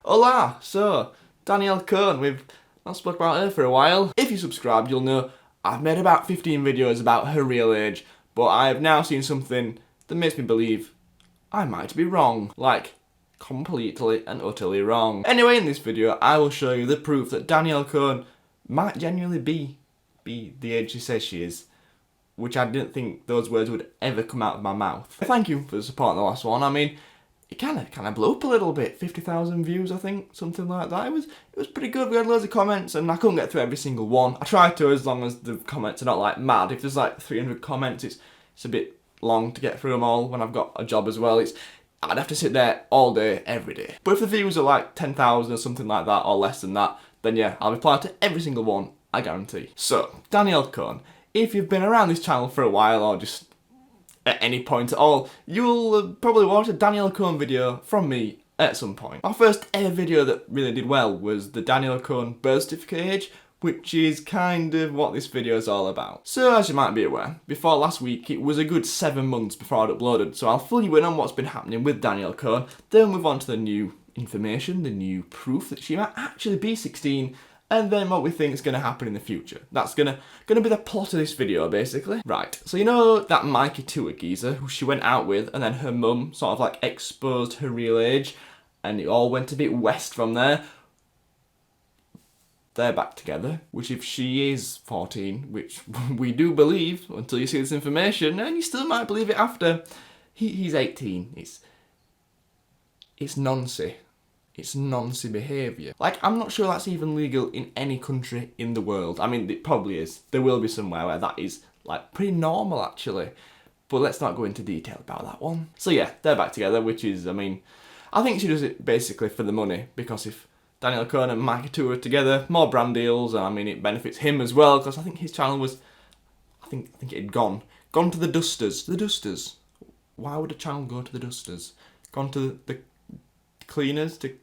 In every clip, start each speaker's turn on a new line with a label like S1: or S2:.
S1: Hola! So, Danielle Cohn, we've not spoke about her for a while. If you subscribed, you'll know I've made about 15 videos about her real age, but I have now seen something that makes me believe I might be wrong. Like, completely and utterly wrong. Anyway, in this video, I will show you the proof that Danielle Cohn might genuinely be the age she says she is, which I didn't think those words would ever come out of my mouth. Thank you for the support on the last one. I mean, it kind of blew up a little bit. 50,000 views, I think, something like that. It was pretty good. We had loads of comments, and I couldn't get through every single one. I tried to, as long as the comments are not like mad. If there's like 300 comments, it's a bit long to get through them all when I've got a job as well. I'd have to sit there all day, every day. But if the views are like 10,000 or something like that, or less than that, then yeah, I'll reply to every single one, I guarantee. So, Danielle Cohn, if you've been around this channel for a while, or just at any point at all, you'll probably watch a Danielle Cohn video from me at some point. Our first ever video that really did well was the Danielle Cohn birth certificate age, which is kind of what this video is all about. So, as you might be aware, before last week it was a good 7 months before I'd uploaded, so I'll fill you in on what's been happening with Danielle Cohn, then move on to the new information, the new proof that she might actually be 16, and then what we think is going to happen in the future. That's gonna be the plot of this video, basically. Right, so you know that Mikey Tour geezer who she went out with, and then her mum sort of like exposed her real age, and it all went a bit west from there. They're back together, which if she is 14, which we do believe until you see this information, and you still might believe it after, he's 18. It's noncy. It's noncy behaviour. Like, I'm not sure that's even legal in any country in the world. I mean, it probably is. There will be somewhere where that is, like, pretty normal, actually. But let's not go into detail about that one. So yeah, they're back together, which is, I mean, I think she does it basically for the money, because if Danielle Cohn and Mikey Tour are together, more brand deals, and I mean, it benefits him as well, because I think his channel was, I think it had gone to the dusters. The dusters. Why would a channel go to the dusters? Gone to the cleaners to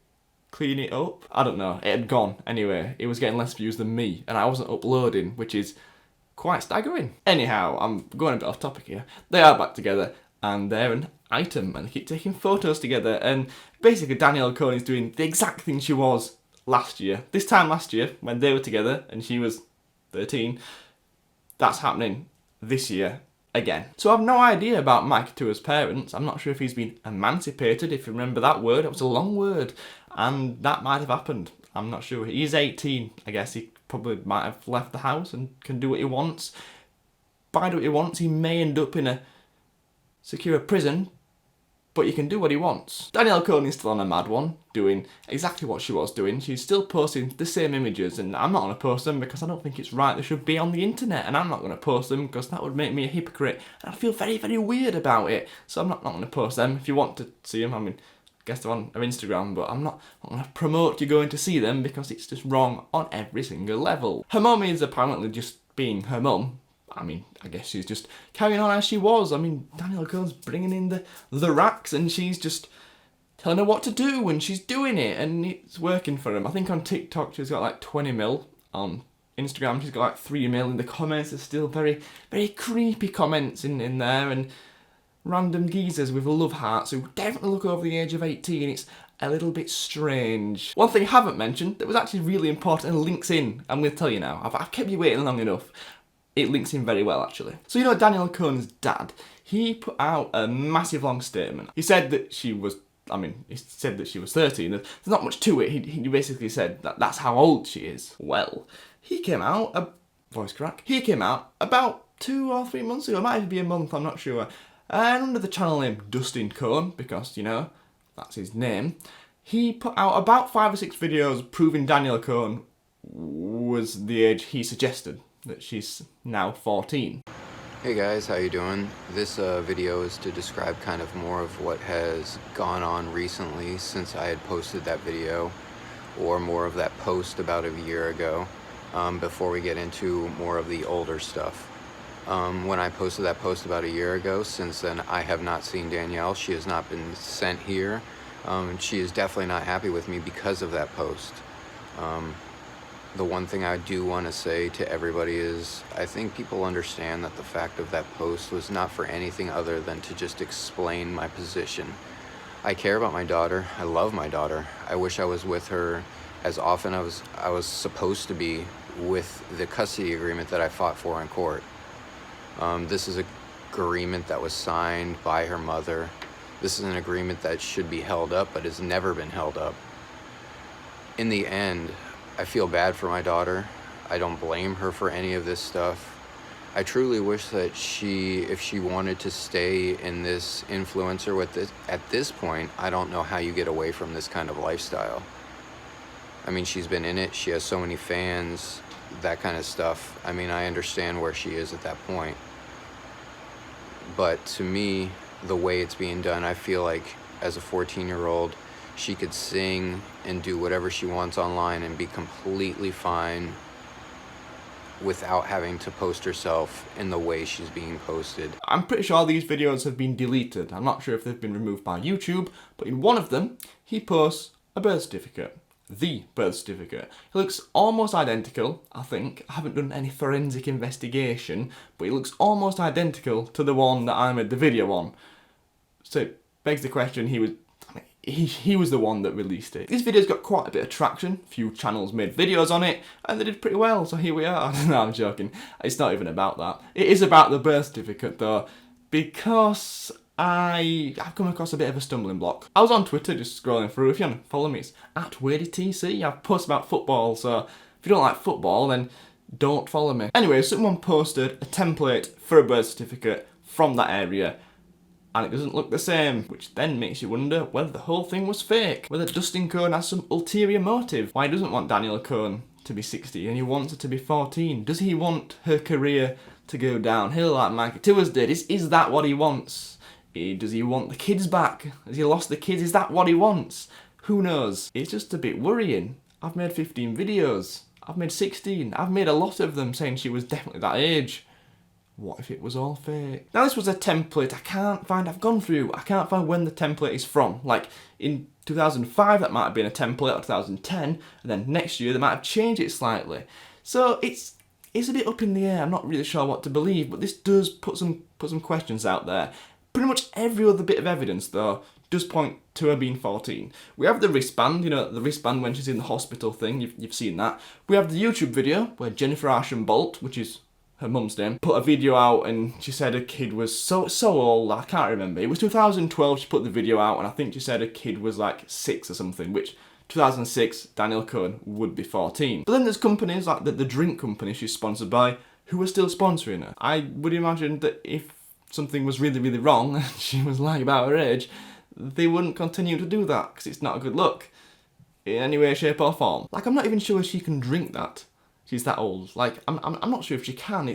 S1: clean it up? I don't know. It had gone. Anyway, it was getting less views than me, and I wasn't uploading, which is quite staggering. Anyhow, I'm going a bit off topic here. They are back together, and they're an item, and they keep taking photos together, and basically Danielle Cohn is doing the exact thing she was last year. This time last year, when they were together, and she was 13, that's happening this year again. So I've no idea about Mikey Tour's parents. I'm not sure if he's been emancipated, if you remember that word. It was a long word, and that might have happened. I'm not sure. He's 18. I guess he probably might have left the house and can do what he wants. By do what he wants, he may end up in a secure prison, but he can do what he wants. Danielle Cohn is still on a mad one, doing exactly what she was doing. She's still posting the same images, and I'm not going to post them because I don't think it's right. They should be on the internet, and I'm not going to post them because that would make me a hypocrite, and I feel very, very weird about it. So I'm not going to post them. If you want to see them, I mean, I guess they're on her Instagram, but I'm not going to promote you going to see them because it's just wrong on every single level. Her mum is apparently just being her mum. I mean, I guess she's just carrying on as she was. I mean, Danielle Cohn's bringing in the racks, and she's just telling her what to do, and she's doing it, and it's working for him. I think on TikTok she's got like 20 mil. On Instagram she's got like 3 mil. In the comments there's still very, very creepy comments in there, and random geezers with love hearts who definitely look over the age of 18. It's a little bit strange. One thing I haven't mentioned that was actually really important and links in, I'm going to tell you now. I've kept you waiting long enough. It links in very well, actually. So you know Danielle Cohn's dad, he put out a massive long statement. He said that she was, he said that she was 13. There's not much to it. He basically said that that's how old she is. Well, he came out, voice crack, he came out about 2 or 3 months ago. It might even be a month, I'm not sure. And under the channel name Dustin Cohn, because, you know, that's his name, he put out about 5 or 6 videos proving Danielle Cohn was the age he suggested, that she's now 14.
S2: Hey guys, how you doing? This video is to describe kind of more of what has gone on recently since I had posted that video, or more of that post about a year ago, before we get into more of the older stuff. When I posted that post about a year ago, since then I have not seen Danielle. She has not been sent here. She is definitely not happy with me because of that post. The one thing I do want to say to everybody is I think people understand that the fact of that post was not for anything other than to just explain my position. I care about my daughter. I love my daughter. I wish I was with her as often as I was supposed to be with the custody agreement that I fought for in court. This is an agreement that was signed by her mother. This is an agreement that should be held up, but has never been held up. In the end, I feel bad for my daughter. I don't blame her for any of this stuff. I truly wish that if she wanted to stay in this influencer with this, at this point, I don't know how you get away from this kind of lifestyle. I mean, she's been in it, she has so many fans, that kind of stuff. I mean, I understand where she is at that point. But to me, the way it's being done, I feel like as a 14-year-old, she could sing and do whatever she wants online and be completely fine without having to post herself in the way she's being posted.
S1: I'm pretty sure these videos have been deleted. I'm not sure if they've been removed by YouTube, but in one of them, he posts a birth certificate. The birth certificate. It looks almost identical, I think. I haven't done any forensic investigation, but it looks almost identical to the one that I made the video on. So it begs the question, he was the one that released it. This video's got quite a bit of traction. A few channels made videos on it, and they did pretty well, so here we are. No, I'm joking. It's not even about that. It is about the birth certificate, though, because I've come across a bit of a stumbling block. I was on Twitter just scrolling through. If you want to follow me, it's at WadeyTC. I've posted about football, so if you don't like football, then don't follow me. Anyway, someone posted a template for a birth certificate from that area, and it doesn't look the same, which then makes you wonder whether the whole thing was fake, whether Dustin Cohn has some ulterior motive, why he doesn't want Danielle Cohn to be 60 and he wants her to be 14. Does he want her career to go downhill like Mikey Towers did? Is that what he wants? Does he want the kids back? Has he lost the kids? Is that what he wants? Who knows? It's just a bit worrying. I've made 15 videos. I've made 16. I've made a lot of them saying she was definitely that age. What if it was all fake? Now this was a template I've gone through, I can't find when the template is from. Like in 2005 that might have been a template, or 2010, and then next year they might have changed it slightly. So it's a bit up in the air, I'm not really sure what to believe, but this does put some questions out there. Pretty much every other bit of evidence though does point to her being 14. We have the wristband, you know, the wristband when she's in the hospital thing, you've seen that. We have the YouTube video where Jennifer Arsham-Bolt, which is her mum's name, put a video out and she said her kid was so old, I can't remember. It was 2012 she put the video out, and I think she said her kid was like 6 or something, which 2006 Danielle Cohn would be 14. But then there's companies like the drink company she's sponsored by who are still sponsoring her. I would imagine that if something was really, really wrong and she was lying about her age, they wouldn't continue to do that because it's not a good look in any way, shape or form. Like, I'm not even sure she can drink that. She's that old. Like, I'm not sure if she can.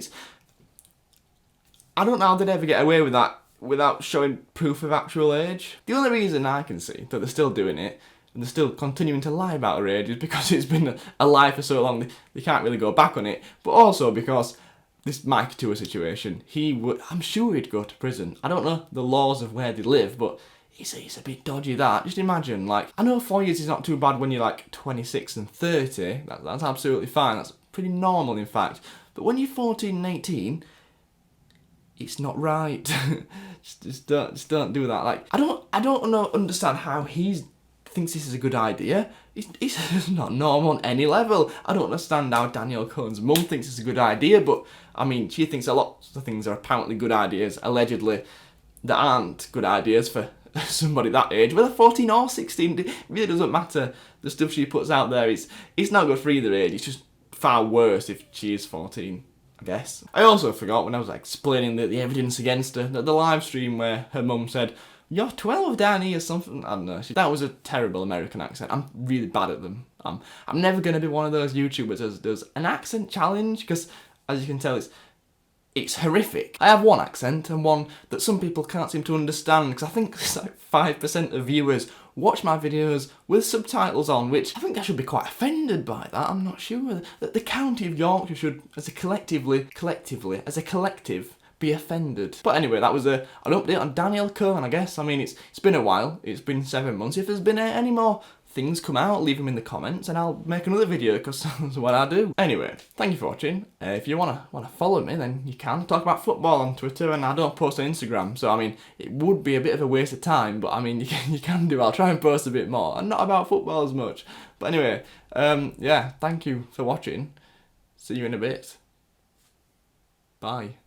S1: I don't know how they'd ever get away with that without showing proof of actual age. The only reason I can see that they're still doing it and they're still continuing to lie about her age is because it's been a lie for so long they can't really go back on it. But also because this Mike Tour situation, I'm sure he'd go to prison. I don't know the laws of where they live, but it's a bit dodgy that. Just imagine, like, I know 4 years is not too bad when you're like 26 and 30. That's absolutely fine. That's pretty normal, in fact. But when you're 14 and 18, it's not right. just don't do that. Like, I don't understand how he thinks this is a good idea. It's not normal on any level. I don't understand how Danielle Cohn's mum thinks it's a good idea, but I mean, she thinks a lot of things are apparently good ideas, allegedly, that aren't good ideas for somebody that age, whether 14 or 16, it really doesn't matter. The stuff she puts out there is not good for either age. It's just far worse if she is 14, I guess. I also forgot when I was explaining the evidence against her, that the live stream where her mum said, "You're 12, Danny," or something. I don't know. That was a terrible American accent. I'm really bad at them. I'm never going to be one of those YouTubers that does an accent challenge, because as you can tell, it's horrific. I have one accent, and one that some people can't seem to understand, because I think it's like 5% of viewers watch my videos with subtitles on, which I think I should be quite offended by that. I'm not sure. That the County of Yorkshire should, as a collective, be offended. But anyway, that was an update on Danielle Cohn, I guess. I mean, it's been a while. It's been 7 months. If there's been any more things come out, leave them in the comments, and I'll make another video, because that's what I do. Anyway, thank you for watching. If you wanna follow me, then you can. Talk about football on Twitter, and I don't post on Instagram, so I mean, it would be a bit of a waste of time, but I mean, you can do. I'll try and post a bit more, and not about football as much. But anyway, yeah, thank you for watching. See you in a bit. Bye.